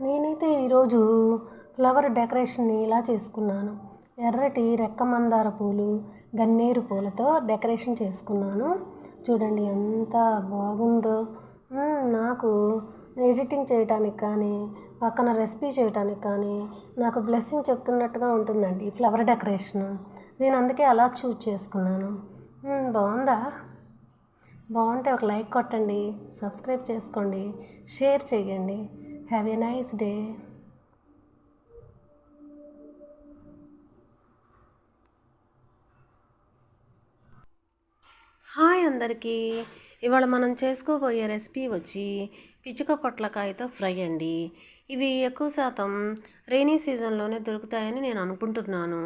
నేనైతే ఈరోజు ఫ్లవర్ డెకరేషన్ని ఇలా చేసుకున్నాను. ఎర్రటి రెక్క మందార పూలు, గన్నేరు పూలతో డెకరేషన్ చేసుకున్నాను. చూడండి ఎంత బాగుందో. నాకు ఎడిటింగ్ చేయడానికి కానీ, పక్కన రెసిపీ చేయడానికి కానీ నాకు బ్లెస్సింగ్ చెప్తున్నట్టుగా ఉంటుందండి ఈ ఫ్లవర్ డెకరేషను. నేను అందుకే అలా చూజ్ చేసుకున్నాను. బాగుందా? బాగుంటే ఒక లైక్ కొట్టండి, సబ్స్క్రైబ్ చేసుకోండి, షేర్ చేయండి. Have a nice day. Hi అందరికీ. ఇవాళ మనం చేసుకోబోయే రెసిపీ వచ్చి పిచ్చుక పొట్లకాయతో ఫ్రై అండి. ఇవి ఎక్కువ శాతం రైనీ సీజన్లోనే దొరుకుతాయని నేను అనుకుంటున్నాను.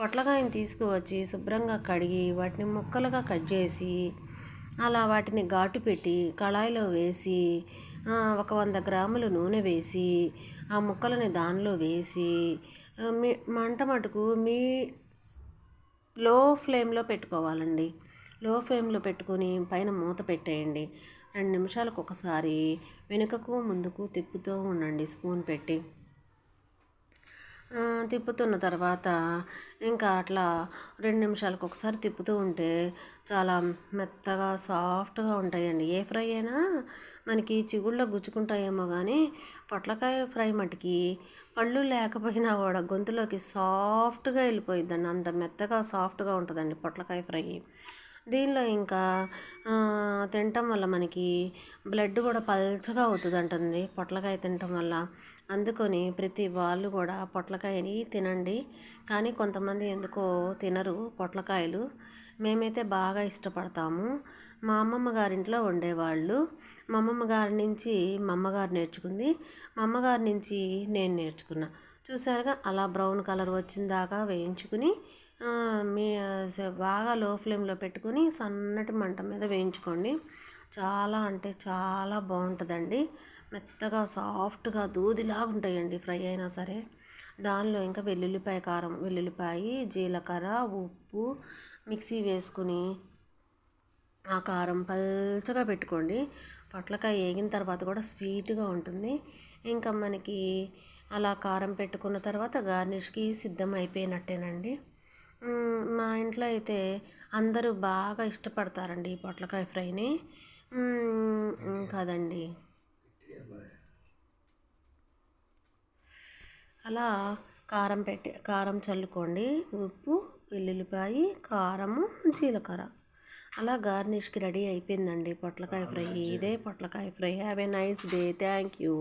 పొట్లకాయని తీసుకువచ్చి శుభ్రంగా కడిగి వాటిని ముక్కలుగా కట్ చేసి అలా వాటిని ఘాటు పెట్టి కళాయిలో వేసి ఒక 100 గ్రాములు నూనె వేసి ఆ ముక్కలని దానిలో వేసి మంట మటుకు లో ఫ్లేమ్లో పెట్టుకోవాలండి. లో ఫ్లేమ్లో పెట్టుకొని పైన మూత పెట్టేయండి. 2 నిమిషాలకు ఒకసారి వెనుకకు ముందుకు తిప్పుతూ ఉండండి స్పూన్ పెట్టి. తిప్పుతున్న తర్వాత ఇంకా అట్లా 2 నిమిషాలకు ఒకసారి తిప్పుతూ ఉంటే చాలా మెత్తగా సాఫ్ట్గా ఉంటాయండి. ఏ ఫ్రై అయినా మనకి చిగుళ్ళలో గుచ్చుకుంటాయేమో కానీ పొట్లకాయ ఫ్రై మటుకి పళ్ళు లేకపోయినా కూడా గొంతులోకి సాఫ్ట్గా వెళ్ళిపోయిద్దండి. అంత మెత్తగా సాఫ్ట్గా ఉంటుందండి పొట్లకాయ ఫ్రై. దీనిలో ఇంకా తినటం వల్ల మనకి బ్లడ్ కూడా పల్చగా అవుతుందంటుంది పొట్లకాయ తినటం వల్ల. అందుకని ప్రతి వాళ్ళు కూడా పొట్లకాయని తినండి. కానీ కొంతమంది ఎందుకో తినరు పొట్లకాయలు. మేమైతే బాగా ఇష్టపడతాము. మా అమ్మమ్మ గారింట్లో వండేవాళ్ళు. మా అమ్మమ్మ గారి నుంచి మా అమ్మగారు నేర్చుకుంది, మా అమ్మగారి నుంచి నేను నేర్చుకున్నా. చూసారుగా అలా బ్రౌన్ కలర్ వచ్చిన దాకా వేయించుకుని మీ బాగా లో ఫ్లేమ్లో పెట్టుకుని సన్నటి మంట మీద వేయించుకోండి. చాలా అంటే చాలా బాగుంటుందండి. మెత్తగా సాఫ్ట్గా దూదిలాగా ఉంటాయండి ఫ్రై అయినా సరే. దానిలో ఇంకా వెల్లుల్లిపాయ కారం, వెల్లుల్లిపాయ, జీలకర్ర, ఉప్పు మిక్సీ వేసుకుని ఆ కారం పల్చగా పెట్టుకోండి. పొట్లకాయ వేగిన తర్వాత కూడా స్వీట్గా ఉంటుంది. ఇంకా మనకి అలా కారం పెట్టుకున్న తర్వాత గార్నిష్కి సిద్ధం అయిపోయినట్టేనండి. మా ఇంట్లో అయితే అందరూ బాగా ఇష్టపడతారండి ఈ పొట్లకాయ ఫ్రైని. కాదండి, అలా కారం చల్లుకోండి. ఉప్పు, వెల్లుల్లిపాయ, కారము, జీలకర్ర అలా గార్నిష్కి రెడీ అయిపోయిందండి పొట్లకాయ ఫ్రై. ఇదే పొట్లకాయ fry. Have a nice day. Thank you.